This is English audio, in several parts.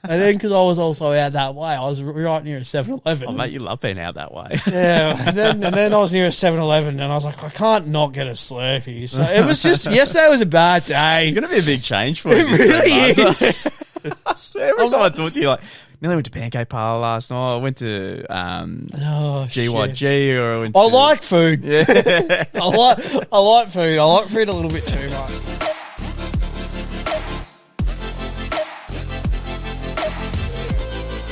And then because I was also out that way, I was right near a 7-Eleven. Oh, mate, you love being out that way. Yeah, and then I was near a 7-Eleven, and I was like, I can't not get a Slurpee. So it was just, yesterday was a bad day. It's going to be a big change for you. It really is. I swear, every time I talk to you, like, nearly went to Pancake Parlour last night. I went to GYG, or I went to... I like food. Yeah. I like food. I like food a little bit too much.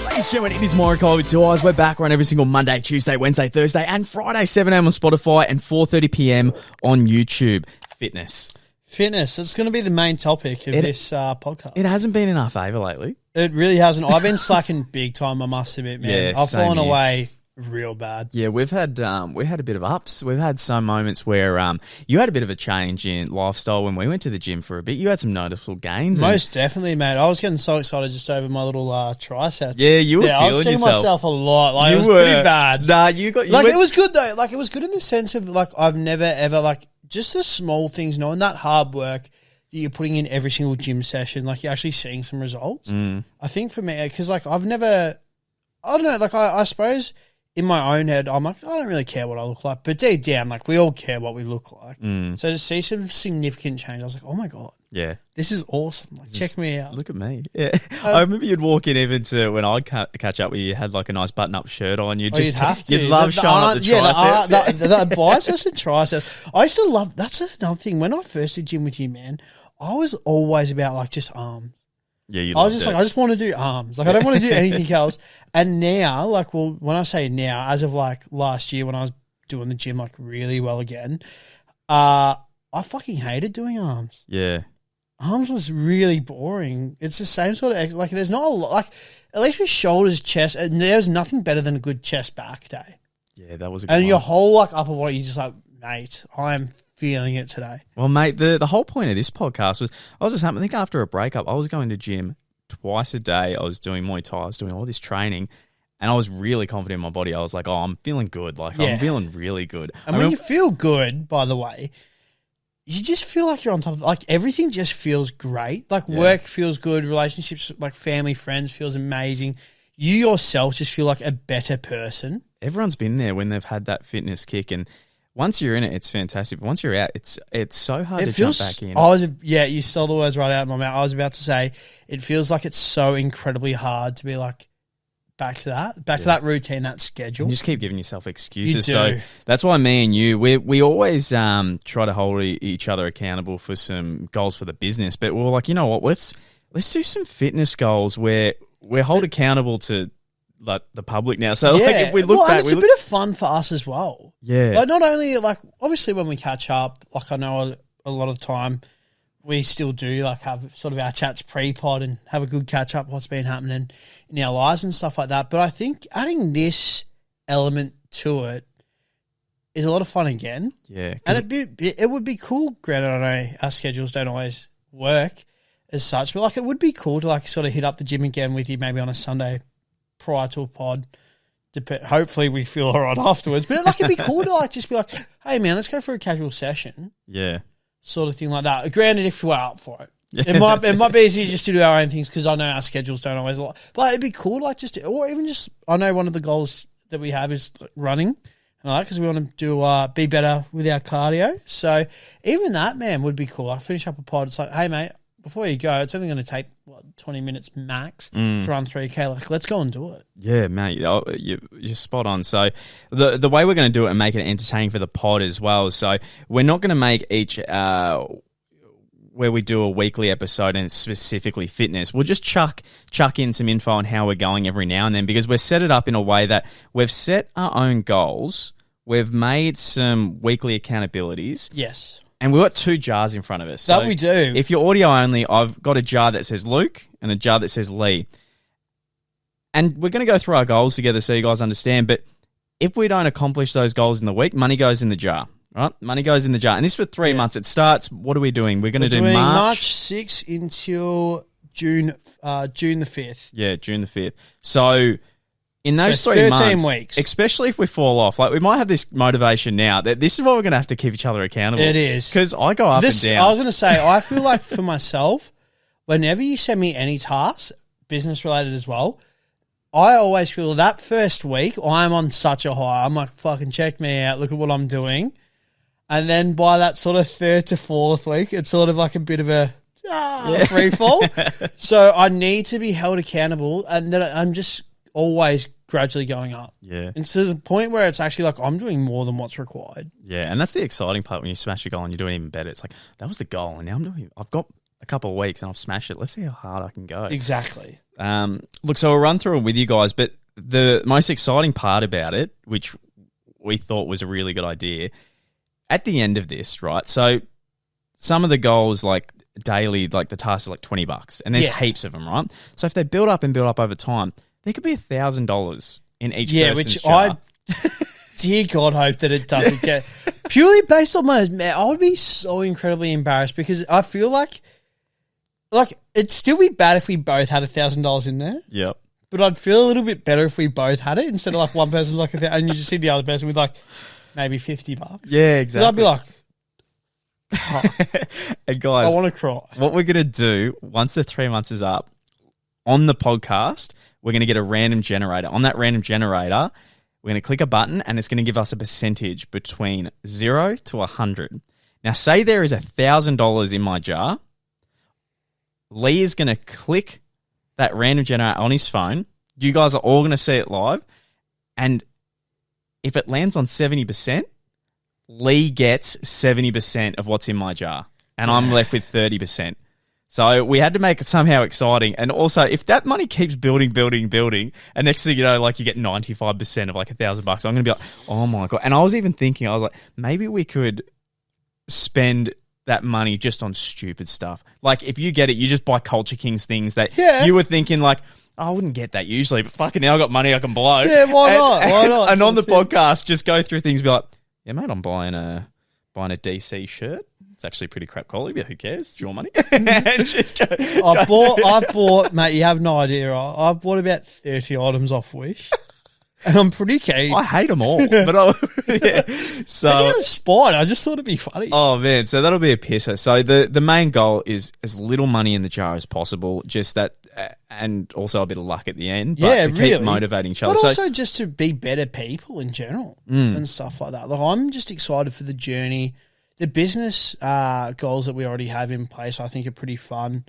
Ladies and gentlemen, it is Morokai with 2 eyes. We're back. We're on every single Monday, Tuesday, Wednesday, Thursday, and Friday, 7 a.m. on Spotify and 4:30 p.m. on YouTube. Fitness. That's going to be the main topic of this podcast. It hasn't been in our favour lately. It really hasn't. I've been slacking big time, I must admit, man. Yeah, I've fallen here. away real bad. Yeah, we had a bit of ups. We've had some moments where you had a bit of a change in lifestyle when we went to the gym for a bit. You had some noticeable gains. Most definitely, mate. I was getting so excited just over my little tricep. Yeah, you were feeling I was yourself. myself a lot. Like, it was pretty bad. Nah, it was good though. Like, it was good in the sense of, like, I've never ever, like, just the small things, knowing that hard work that you're putting in every single gym session, like, you're actually seeing some results. I think for me, because, like, I don't know, like, I suppose in my own head, I'm like, I don't really care what I look like. But deep down, like, we all care what we look like. So to see some significant change, I was like, oh my God. Yeah. This is awesome. Like, check me out. Look at me. Yeah. I remember you'd walk in even to when I'd catch up with you, had like a nice button-up shirt on. You'd have to. You'd love showing up the triceps. The biceps and triceps. I used to love, that's another thing. When I first did gym with you, man, I was always about, like, just arms. Yeah, I was just like, I just want to do arms. Like, I don't want to do anything else. And now, like, well, when I say now, as of like last year when I was doing the gym like really well again, I fucking hated doing arms. Yeah. Arms was really boring. It's the same sort of, like, there's not a lot, like, at least with shoulders, chest, and there's nothing better than a good chest back day. Yeah, that was a good And one. your whole, like, upper body, you're just like, mate, I am feeling it today. Well, mate, the whole point of this podcast was, I was just I think after a breakup, I was going to gym twice a day. I was doing Muay Thai, I was doing all this training, and I was really confident in my body. I was like, oh, I'm feeling good. Like, I'm feeling really good. And when you feel good, by the way, you just feel like you're on top of, like, everything just feels great. Like, work feels good, relationships, like family, friends feels amazing. You yourself just feel like a better person. Everyone's been there when they've had that fitness kick, and once you're in it, it's fantastic. But once you're out, it's so hard to jump back in. You saw the words right out of my mouth. I was about to say, it feels like it's so incredibly hard to be like, back to that routine, that schedule. You just keep giving yourself excuses. You do. So that's why me and you, we always try to hold each other accountable for some goals for the business. But we're like, you know what? Let's do some fitness goals where we're held accountable to, like, the public now. So like, if we look back, it's a bit of fun for us as well. Yeah. Like, not only, like, obviously when we catch up, like, I know a lot of the time we still do, like, have sort of our chats pre-pod and have a good catch up, what's been happening in our lives and stuff like that. But I think adding this element to it is a lot of fun again. Yeah. And it would be cool, granted, I know our schedules don't always work as such, but, like, it would be cool to, like, sort of hit up the gym again with you maybe on a Sunday prior to a pod. Hopefully we feel all right afterwards. But, like, it'd be cool to, like, just be like, hey, man, let's go for a casual session. Yeah. Sort of thing like that. Granted, if we're up for it. It might be easy just to do our own things because I know our schedules don't always lot. But it'd be cool to, like, or even just, I know one of the goals that we have is running. And I like, because we want to do be better with our cardio. So even that, man, would be cool. I finish up a pod. It's like, hey, mate, before you go, it's only going to take 20 minutes max to run 3K. Like, let's go and do it. Yeah, mate, you're spot on. So the way we're going to do it and make it entertaining for the pod as well. So we're not going to make each where we do a weekly episode and it's specifically fitness. We'll just chuck in some info on how we're going every now and then, because we've set it up in a way that we've set our own goals. We've made some weekly accountabilities. Yes. And we've got 2 jars in front of us. That we do. If you're audio only, I've got a jar that says Luke and a jar that says Lee. And we're going to go through our goals together so you guys understand. But if we don't accomplish those goals in the week, money goes in the jar, right? Money goes in the jar. And this is for 3 months. It starts, what are we doing? We're going to do March 6 until June the 5th. Yeah, June the 5th. So in those 3 months, weeks, especially if we fall off, like, we might have this motivation now that this is what we're going to have to keep each other accountable. It is. Because I go up and down. I was going to say, I feel like for myself, whenever you send me any tasks, business related as well. I always feel that first week I'm on such a high. I'm like, fucking check me out. Look at what I'm doing. And then by that sort of third to fourth week, it's sort of like a bit of a free fall. So I need to be held accountable, and then I'm just always gradually going up. Yeah. And to the point where it's actually like I'm doing more than what's required. Yeah, and that's the exciting part when you smash a goal and you're doing even better. It's like, that was the goal, and now I've got a couple of weeks and I've smashed it. Let's see how hard I can go. Exactly. Look, so I'll run through it with you guys, but the most exciting part about it, which we thought was a really good idea, at the end of this, right? So some of the goals, like daily, like the tasks are like $20, and there's heaps of them, right? So if they build up over time, there could be $1,000 in each person's jar. Dear God, hope that it doesn't get purely based on my. I would be so incredibly embarrassed because I feel like it'd still be bad if we both had $1,000 in there. Yep. But I'd feel a little bit better if we both had it instead of like one person's like and you just see the other person with like maybe $50. Yeah, exactly. I'd be like, and guys, I want to cry. What we're gonna do once the 3 months is up on the podcast, we're gonna get a random generator. On that random generator, we're going to click a button and it's going to give us a percentage between 0 to 100. Now, say there is $1,000 in my jar. Lee is going to click that random generator on his phone. You guys are all going to see it live. And if it lands on 70%, Lee gets 70% of what's in my jar. And I'm left with 30%. So we had to make it somehow exciting. And also, if that money keeps building, and next thing you know, like you get 95% of like $1,000, I'm going to be like, oh my God. And I was even thinking, I was like, maybe we could spend that money just on stupid stuff. Like if you get it, you just buy Culture Kings things that you were thinking like, oh, I wouldn't get that usually, but fucking now I got money I can blow. Yeah, why not? Why not? And on the podcast, just go through things and be like, yeah, mate, I'm buying a DC shirt. It's actually pretty crap quality, but who cares? It's your money. And just go, I've bought, mate, you have no idea. I've bought about 30 items off Wish. And I'm pretty keen. I hate them all. But so out of spite, I just thought it'd be funny. Oh, man. So that'll be a pisser. So the main goal is as little money in the jar as possible. Just that, and also a bit of luck at the end. But to keep motivating each other. But also just to be better people in general and stuff like that. Like I'm just excited for the journey. The business goals that we already have in place, I think, are pretty fun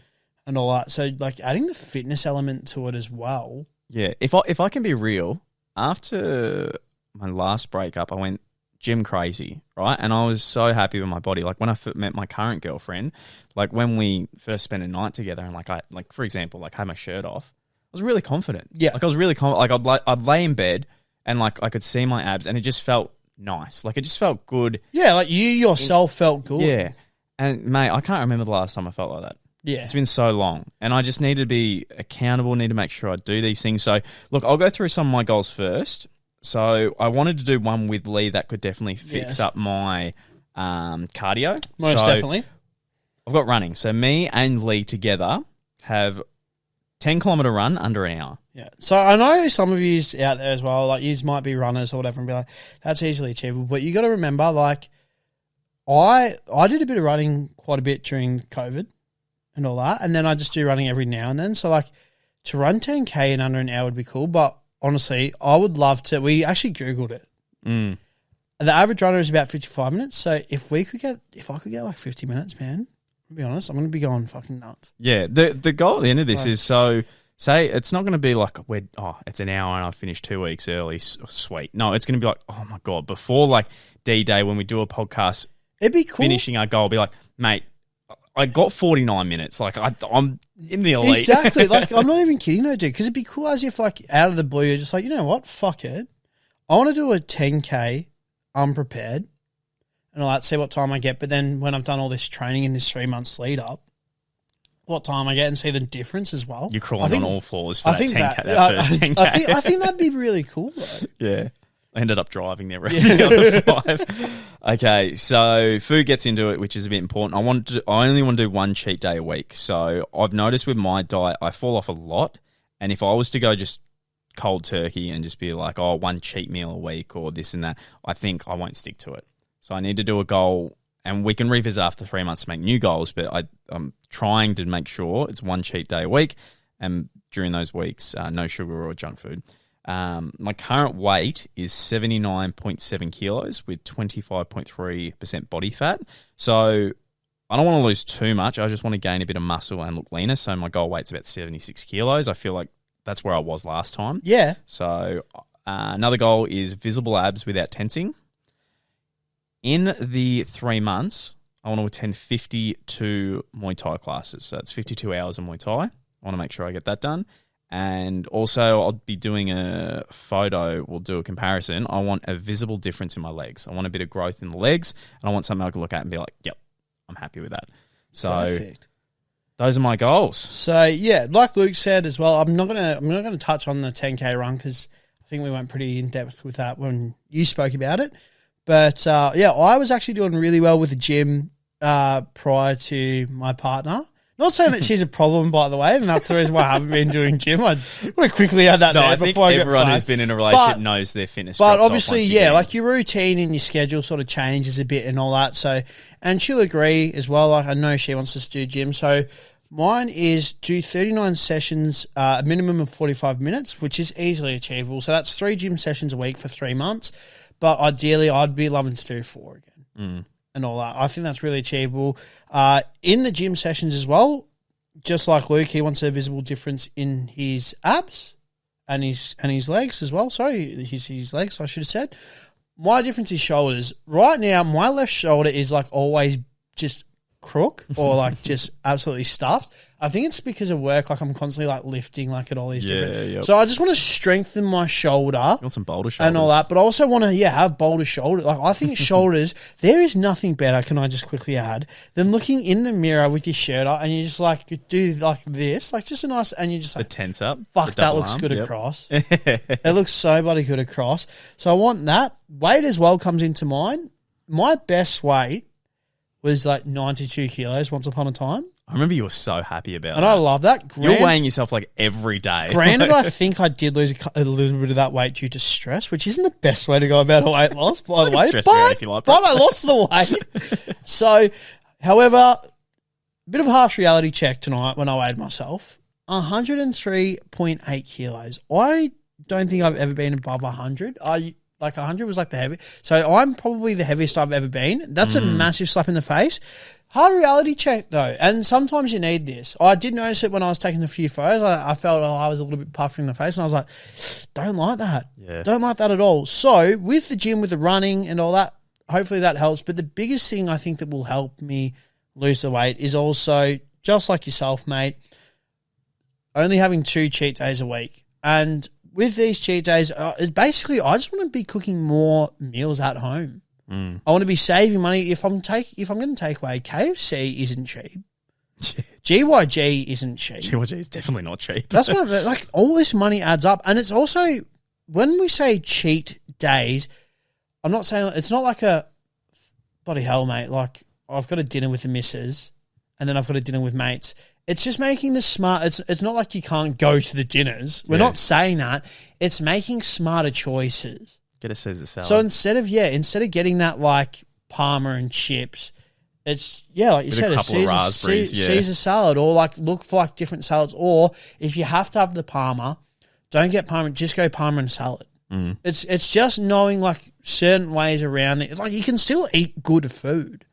and all that. So, like, adding the fitness element to it as well. Yeah. If I can be real, after my last breakup, I went gym crazy, right? And I was so happy with my body. Like, when I met my current girlfriend, like, when we first spent a night together and, like, for example, like, had my shirt off, I was really confident. Yeah. Like, I was really confident. Like, I'd lay in bed and, like, I could see my abs and it just felt nice. Like, it just felt good. Yeah, like you yourself felt good. Yeah. And, mate, I can't remember the last time I felt like that. Yeah. It's been so long. And I just need to be accountable, need to make sure I do these things. So, look, I'll go through some of my goals first. So, I wanted to do one with Lee that could definitely fix up my cardio. Most definitely. I've got running. So, me and Lee together have 10-kilometre run under an hour. Yeah. So I know some of you out there as well, like you might be runners or whatever and be like, that's easily achievable. But you got to remember, like, I did a bit of running quite a bit during COVID and all that. And then I just do running every now and then. So, like, to run 10K in under an hour would be cool. But honestly, I would love to. We actually Googled it. Mm. The average runner is about 55 minutes. So if I could get like 50 minutes, man, to be honest, I'm going to be going fucking nuts. Yeah. The goal at the end of this is say it's not going to be like it's an hour and I finished 2 weeks early. Sweet. No, it's going to be like, oh my God, before like D-Day when we do a podcast, it'd be cool. Finishing our goal, be like, mate, I got 49 minutes. Like I'm in the elite. Exactly. Like I'm not even kidding, though, dude. Because it'd be cool as if like out of the blue, you're just like, you know what? Fuck it. I want to do a 10K unprepared and all that. See what time I get. But then when I've done all this training in this 3 months lead up, what time I get and see the difference as well. You're crawling on all fours for that 10K. First 10K. I think that'd be really cool, though. Yeah. I ended up driving there around the other 5. Okay, so food gets into it, which is a bit important. I only want to do one cheat day a week. So I've noticed with my diet, I fall off a lot. And if I was to go just cold turkey and just be like, one cheat meal a week or this and that, I think I won't stick to it. So I need to do a goal. And we can revisit after 3 months to make new goals, but I'm trying to make sure it's one cheat day a week. and during those weeks, no sugar or junk food. My current weight is 79.7 kilos with 25.3% body fat. So I don't want to lose too much. I just want to gain a bit of muscle and look leaner. So my goal weight's about 76 kilos. I feel like that's where I was last time. Yeah. So another goal is visible abs without tensing. In the 3 months, I want to attend 52 Muay Thai classes. So that's 52 hours of Muay Thai. I want to make sure I get that done. And also I'll be doing a photo. We'll do a comparison. I want a visible difference in my legs. I want a bit of growth in the legs. And I want something I can look at and be like, yep, I'm happy with that. So Perfect. Those are my goals. So yeah, like Luke said as well, I'm not gonna touch on the 10K run because I think we went pretty in depth with that when you spoke about it. But yeah, I was actually doing really well with the gym prior to my partner. Not saying that she's a problem, by the way, and that's the reason why I haven't been doing gym. I want to quickly add that there before I get everyone who's been in a relationship knows their fitness. But obviously, yeah, like your routine and your schedule sort of changes a bit and all that. So, and she'll agree as well. Like I know she wants us to do gym. So mine is do 39 sessions, a minimum of 45 minutes, which is easily achievable. So that's 3 gym sessions a week for 3 months. But ideally, I'd be loving to do 4 again. And all that. I think that's really achievable. In the gym sessions as well, just like Luke, he wants a visible difference in his abs and his legs as well. Sorry, his legs, I should have said. My difference is shoulders. Right now, my left shoulder is like always just crook or like just absolutely stuffed. I think it's because of work. Like I'm constantly like lifting like at all these different. Yep. So I just want to strengthen my shoulder. You want some boulder shoulders and all that, but I also want to have boulder shoulders. Like I think shoulders. There is nothing better. Can I just quickly add than looking in the mirror with your shirt on and you just like do like this, like just a nice, and you just like the tense up. Fuck, that looks good across. It looks so bloody good across. So I want that. Weight as well comes into mine. My best weight was like 92 kilos once upon a time. I remember you were so happy about and that. I love that. You're weighing yourself like every day. Granted, I think I did lose a little bit of that weight due to stress, which isn't the best way to go about a weight loss, by the way. But I lost the weight. So, however, a bit of a harsh reality check tonight when I weighed myself. 103.8 kilos. I don't think I've ever been above 100. Like 100 was like the heavy. So I'm probably the heaviest I've ever been. That's a massive slap in the face. Hard reality check though. And sometimes you need this. I did notice it when I was taking a few photos. I felt I was a little bit puffy in the face and I was like, don't like that. Yeah. Don't like that at all. So with the gym, with the running and all that, hopefully that helps. But the biggest thing I think that will help me lose the weight is also, just like yourself, mate, only having 2 cheat days a week. And with these cheat days, basically I just want to be cooking more meals at home. I want to be saving money. If I'm going to take away, KFC isn't cheap. GYG isn't cheap. GYG is definitely not cheap. That's what like all this money adds up, and it's also when we say cheat days, I'm not saying it's not like a bloody hell, mate. Like I've got a dinner with the missus, and then I've got a dinner with mates. It's just making the smart. It's not like you can't go to the dinners. We're not saying that. It's making smarter choices. Get a Caesar salad. So instead of getting that like Parma and chips, it's like you said, a Caesar salad, or like look for like different salads. Or if you have to have the Parma, don't get Parma. Just go Parma and salad. It's just knowing like certain ways around it. Like you can still eat good food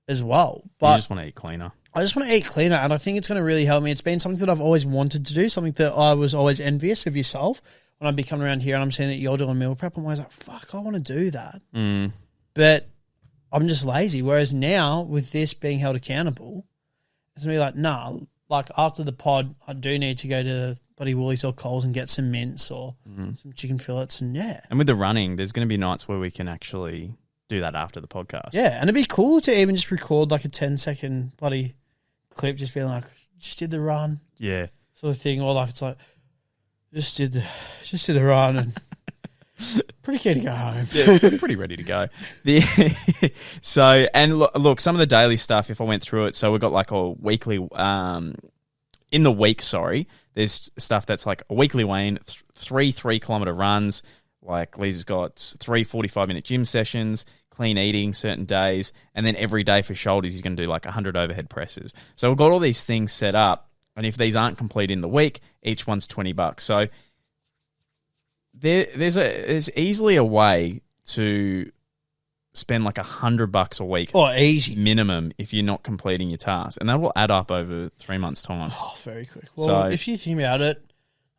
as well, but you just want to eat cleaner. I just want to eat cleaner, and I think it's going to really help me. It's been something that I've always wanted to do, something that I was always envious of yourself. When I'd be coming around here and I'm seeing that you're doing meal prep, I'm always like, fuck, I want to do that. But I'm just lazy. Whereas now, with this being held accountable, it's going to be like, nah, like after the pod, I do need to go to the bloody Woolies or Coles and get some mince or some chicken fillets and And with the running, there's going to be nights where we can actually do that after the podcast. Yeah, and it'd be cool to even just record like a 10-second bloody clip, just being like, just did the run. Yeah. Sort of thing. Or like, it's like, just did the run and pretty keen to go home. Yeah, pretty ready to go. So, and look, some of the daily stuff, if I went through it, so we've got like a weekly, in the week, there's stuff that's like a weekly weigh-in, 3 3-kilometer runs, like Lisa's got 3 45-minute gym sessions, clean eating certain days, and then every day for shoulders, he's going to do like 100 overhead presses. So we've got all these things set up. And if these aren't complete in the week, each one's $20. So there's easily a way to spend like $100 a week. Oh, easy. Minimum if you're not completing your task. And that will add up over 3 months' time. Oh, very quick. Well, if you think about it,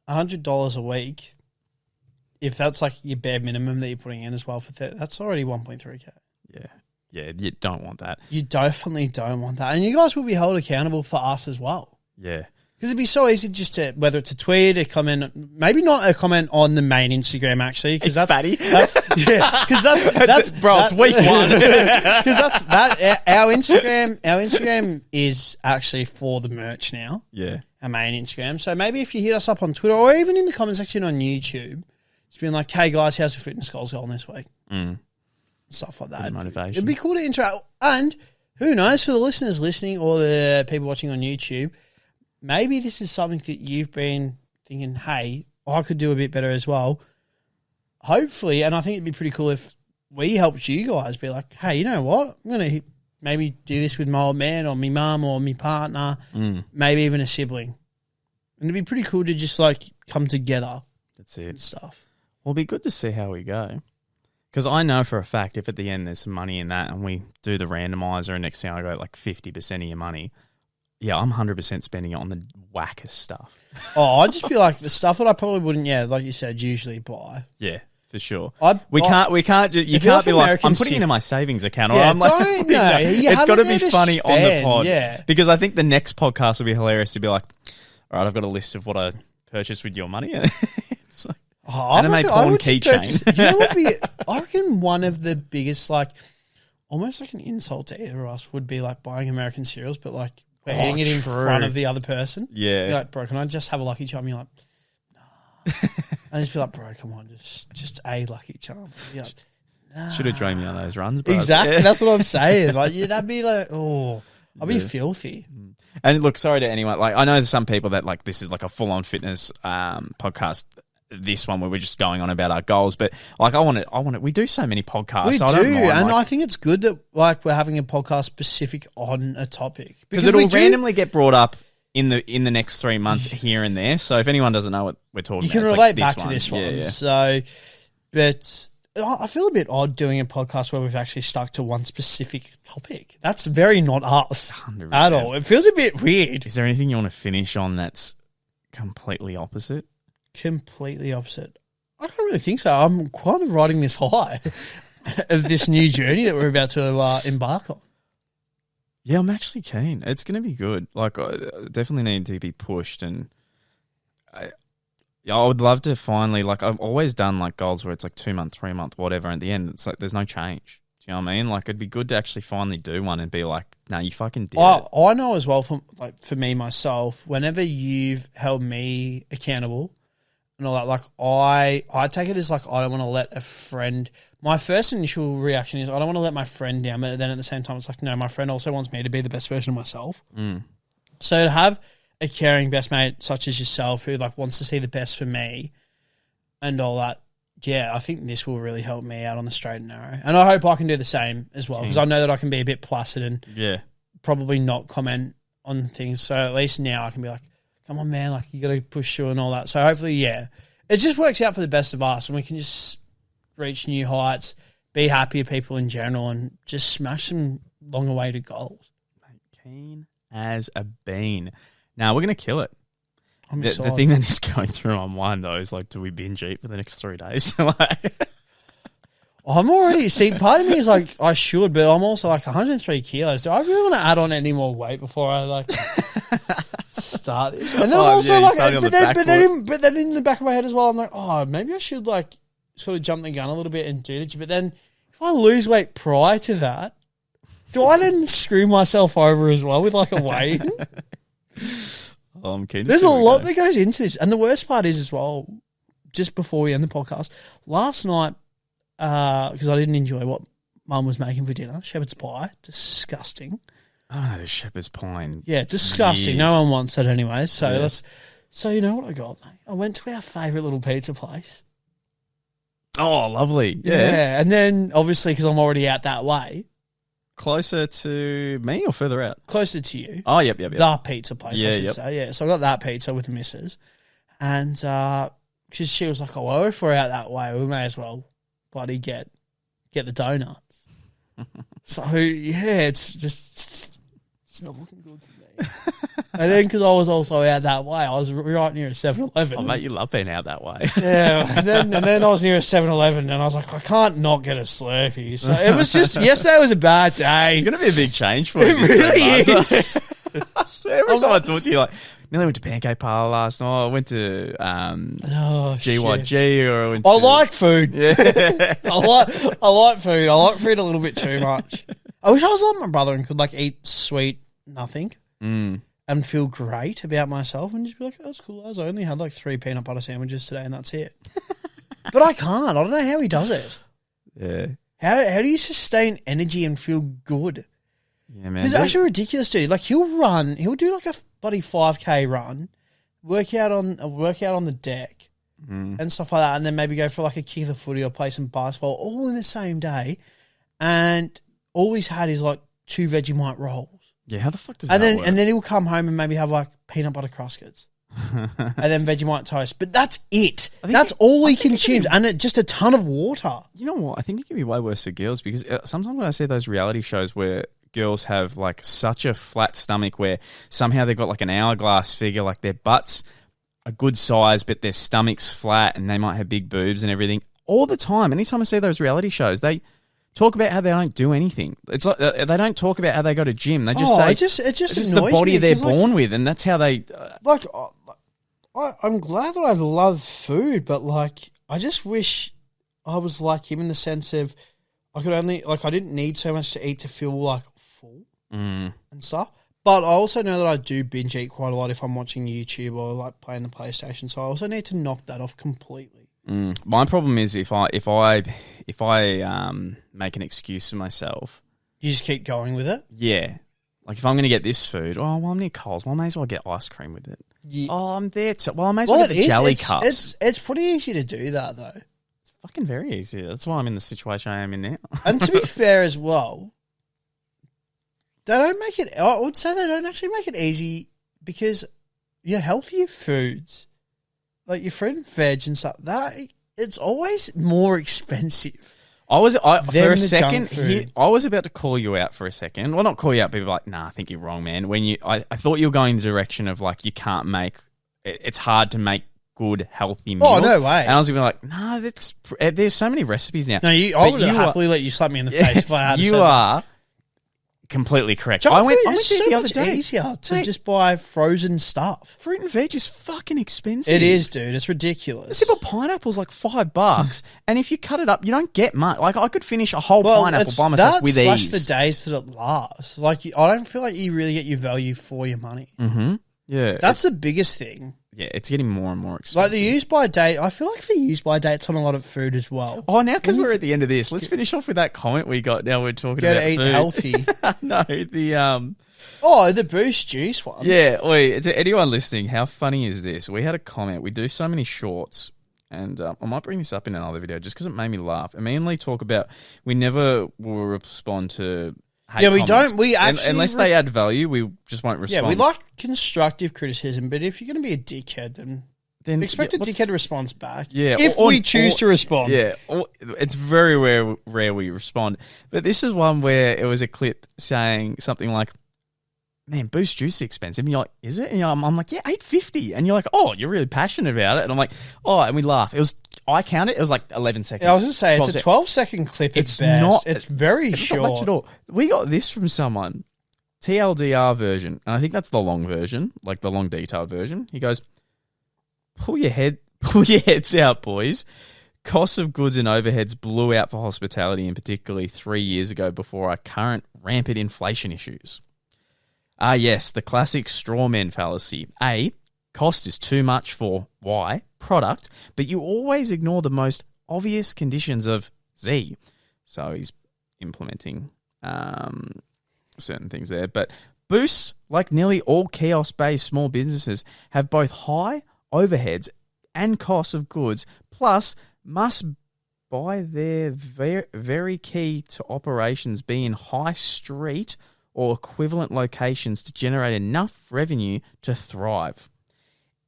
$100 a week, if that's like your bare minimum that you're putting in as well for that's already 1.3K. Yeah. Yeah, you don't want that. You definitely don't want that. And you guys will be held accountable for us as well. Yeah. Because it'd be so easy just to, whether it's a tweet, a comment, maybe not a comment on the main Instagram actually, because that's fatty. That's bro. It's week one. Because our Instagram is actually for the merch now. Yeah, our main Instagram. So maybe if you hit us up on Twitter or even in the comment section on YouTube, it's been like, "Hey guys, how's the fitness goals going this week?" Stuff like that. Motivation. It'd be cool to interact. And who knows, for the listeners listening or the people watching on YouTube, maybe this is something that you've been thinking, hey, I could do a bit better as well. Hopefully, and I think it'd be pretty cool if we helped you guys be like, hey, you know what? I'm going to maybe do this with my old man or my mum or my partner, maybe even a sibling. And it'd be pretty cool to just like come together. That's it. And stuff. Well, it'll be good to see how we go. Because I know for a fact if at the end there's some money in that and we do the randomizer and next thing I go like 50% of your money, yeah, I'm 100% spending it on the wackest stuff. Oh, I'd just be like the stuff that I probably wouldn't, like you said, usually buy. Yeah, for sure. You can't be like, I'm putting it in my savings account. Or I'm like, it's got to be funny on the pod. Yeah. Because I think the next podcast will be hilarious to be like, all right, I've got a list of what I purchased with your money. It's like, anime porn keychain. You know what I reckon one of the biggest, like, almost like an insult to either of us would be like buying American cereals, but like we're eating it in front of the other person. Yeah. You're like, bro, can I just have a Lucky Charm? You're like, nah. And just be like, bro, come on, just a Lucky Charm. You're like, nah. Should have joined me on those runs, bro. Exactly. That's what I'm saying. Like, that'd be like, I'd be filthy. And look, sorry to anyone. Like, I know there's some people that like this is like a full-on fitness podcast. This one where we're just going on about our goals, but like I want to. We do so many podcasts. We I don't do, mind, and like, I think it's good that like we're having a podcast specific on a topic because it'll randomly get brought up in the next 3 months here and there. So if anyone doesn't know what we're talking about, you can relate back to this one. Yeah. So, but I feel a bit odd doing a podcast where we've actually stuck to one specific topic. That's very not us 100%. At all. It feels a bit weird. Is there anything you want to finish on that's completely opposite? Completely opposite. I don't really think so. I'm kind of riding this high of this new journey that we're about to embark on. Yeah, I'm actually keen. It's going to be good. Like, I definitely need to be pushed, and I would love to finally, like, I've always done like goals where it's like 2 month, 3 month, whatever. And at the end, it's like there's no change. Do you know what I mean? Like, it'd be good to actually finally do one and be like, no, you fucking did it. I know as well for me myself. Whenever you've held me accountable. And all that, like I take it as like I don't want to let a friend. My first initial reaction is I don't want to let my friend down, but then at the same time it's like no, my friend also wants me to be the best version of myself. So to have a caring best mate such as yourself who like wants to see the best for me and all that, yeah, I think this will really help me out on the straight and narrow, and I hope I can do the same as well because I know that I can be a bit placid and probably not comment on things. So at least now I can be like, come on, man, like, you got to push through and all that. So hopefully, it just works out for the best of us and we can just reach new heights, be happier people in general and just smash some long-awaited goals. Keen as a bean. Now, we're going to kill it. I'm the excited. thing that is going through my mind, though, is like, do we binge eat for the next 3 days? I'm already, part of me is like, I should, but I'm also like 103 kilos. Do I really want to add on any more weight before I like start this? And then I'm also like, but then in the back of my head as well, I'm like, oh, maybe I should like sort of jump the gun a little bit and do the gym. But then if I lose weight prior to that, do I then screw myself over as well with like a weigh? I'm keen. There's a lot that goes into this. And the worst part is as well, just before we end the podcast, last night, because I didn't enjoy what Mum was making for dinner. Shepherd's pie. Disgusting. I haven't had a shepherd's pie in disgusting. years. No one wants it anyway. So So you know what I got, mate? I went to our favourite little pizza place. Oh, lovely. Yeah. And then, obviously, because I'm already out that way, closer to me or further out? Closer to you. Oh, yep. The pizza place, Yeah, I should say. Yeah, so I got that pizza with the missus. And cause she was like, well, if we're out that way, we may as well bloody get the donuts. So, yeah, it's not looking good for me. And then because I was also out that way, I was right near a 7-Eleven. Oh, mate, you love being out that way. Yeah, and then I was near a 7-Eleven and I was like, I can't not get a Slurpee. So it was just, yesterday was a bad day. It's going to be a big change for you. It really is. I swear, every time I talk to you, like, nearly went to Pancake Parlour last night. I went to GYG, or I went to... I like food. Yeah. I like food. I like food a little bit too much. I wish I was like my brother and could like eat sweet nothing and feel great about myself and just be like, oh, that's cool. I only had like 3 peanut butter sandwiches today and that's it. But I can't. I don't know how he does it. Yeah. How do you sustain energy and feel good? Yeah, man. It's actually ridiculous, dude. Like he'll do like a bloody 5K run, work out on the deck and stuff like that, and then maybe go for like a kick of the footy or play some basketball all in the same day. And all he's had is like 2 Vegemite rolls. Yeah, how the fuck does that work? And then he'll come home and maybe have like peanut butter Cruskets. And then Vegemite toast. But that's it. That's all he consumes. And just a ton of water. You know what? I think it can be way worse for girls because sometimes when I see those reality shows where girls have like such a flat stomach where somehow they've got like an hourglass figure, like their butts are good size, but their stomach's flat and they might have big boobs and everything. All the time, anytime I see those reality shows, they talk about how they don't do anything. It's like they don't talk about how they go to gym. They just say it just it's the body they're born with, and that's how they. I'm glad that I love food, but like I just wish I was like him in the sense of I didn't need so much to eat to feel like full and stuff. But I also know that I do binge eat quite a lot if I'm watching YouTube or like playing the PlayStation. So I also need to knock that off completely. My problem is if I make an excuse for myself, you just keep going with it. Yeah, like if I'm going to get this food, well I'm near Coles, well I may as well get ice cream with it. Yeah. Oh, I'm there. I may as well get the jelly cups. It's pretty easy to do that though. It's fucking very easy. That's why I'm in the situation I am in now. And to be fair as well, they don't make it. I would say they don't actually make it easy because your healthier foods, like your fruit and veg and stuff, that it's always more expensive. I was about to call you out for a second. Well, not call you out, but be like, nah, I think you're wrong, man. I thought you were going the direction of like you can't make. It's hard to make good healthy meals. Oh no way! And I was gonna be like, nah, there's so many recipes now. No, I would happily let you slap me in the face if I had. You are completely correct. I went there the other day. It's so much easier to just buy frozen stuff. Fruit and veg is fucking expensive. It is, dude. It's ridiculous. A simple pineapple's like $5, and if you cut it up, you don't get much. Like I could finish a whole pineapple by myself with ease. That's the days that it lasts. Like I don't feel like you really get your value for your money. Mm-hmm. Yeah, that's the biggest thing. Yeah, it's getting more and more expensive. Like the use by date, I feel like the use by date's on a lot of food as well. Oh, now because we're at the end of this, let's finish off with that comment we got. Now we're talking about eat food. Healthy. No, the the Boost Juice one. Yeah, to anyone listening, how funny is this? We had a comment. We do so many shorts, and I might bring this up in another video just because it made me laugh. And me and Lee talk about we never will respond to. Yeah, we comments. don't. We actually unless they add value, we just won't respond. Yeah, we like constructive criticism, but if you're going to be a dickhead, then expect a dickhead response back. Yeah, if we choose to respond. Yeah, it's very rare we respond. But this is one where it was a clip saying something like, "Man, Boost Juice is expensive." And you're like, "Is it?" And I'm like, "Yeah, $8.50." And you're like, "Oh, you're really passionate about it." And I'm like, "Oh," and we laugh. I counted. It was like 11 seconds. Yeah, I was going to say, it's a 12-second clip. It's very short. Not much at all. We got this from someone, TLDR version, and I think that's the long version, like the long detailed version. He goes, pull your heads out, boys. Costs of goods and overheads blew out for hospitality, and particularly 3 years ago before our current rampant inflation issues. Yes, the classic straw man fallacy. A, cost is too much for Y, product, but you always ignore the most obvious conditions of Z. So he's implementing certain things there. But Boosts, like nearly all kiosk-based small businesses, have both high overheads and costs of goods, plus must by their very key to operations being high street or equivalent locations to generate enough revenue to thrive.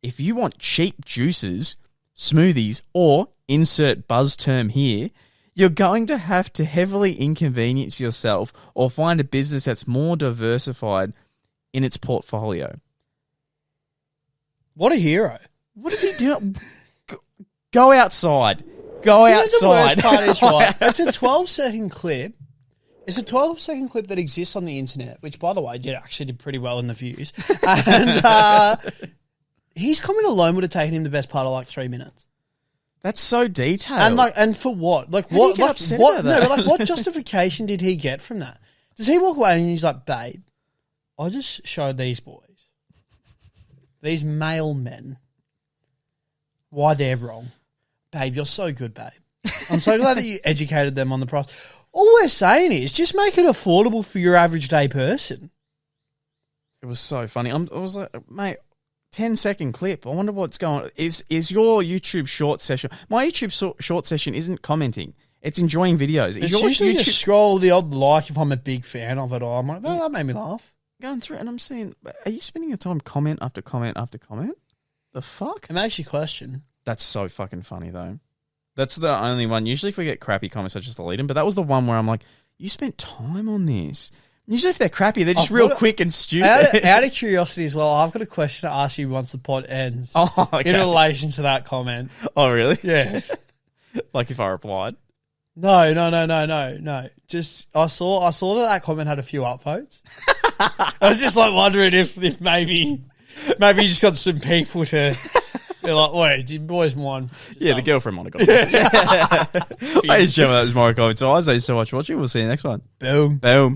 If you want cheap juices, smoothies, or insert buzz term here, you're going to have to heavily inconvenience yourself or find a business that's more diversified in its portfolio. What a hero. What is he doing? Go outside. Go outside. The worst part is, right, it's a 12-second clip. It's a 12-second clip that exists on the internet, which, by the way, did pretty well in the views. And his comment alone would have taken him the best part of like 3 minutes. That's so detailed. And for what? Like How what? do you get Like upset what? about No, that? but like what justification did he get from that? Does he walk away and he's like, "Babe, I just showed these boys, these male men, why they're wrong. Babe, you're so good, babe. I'm so glad that you educated them on the price. All we're saying is just make it affordable for your average day person." It was so funny. I was like, mate, 10-second clip. I wonder what's going on. Is your YouTube short session... My YouTube short session isn't commenting. It's enjoying videos. It's usually just scroll the odd like if I'm a big fan of it all. I'm like, no, that made me laugh. Going through it and I'm saying, are you spending your time comment after comment after comment? The fuck? It makes you question. That's so fucking funny, though. That's the only one. Usually if we get crappy comments, I just delete them. But that was the one where I'm like, you spent time on this. Usually if they're crappy, they're just real quick and stupid. Out of curiosity as well, I've got a question to ask you once the pod ends. Oh, okay. In relation to that comment. Oh, really? Yeah. Like if I replied? No. Just I saw that comment had a few upvotes. I was just like wondering if maybe you just got some people to... They're like, wait, you boys won. Yeah, the girlfriend might have got it. Ladies and gentlemen, that was Morokai. So I say so much for watching. We'll see you next one. Boom. Boom.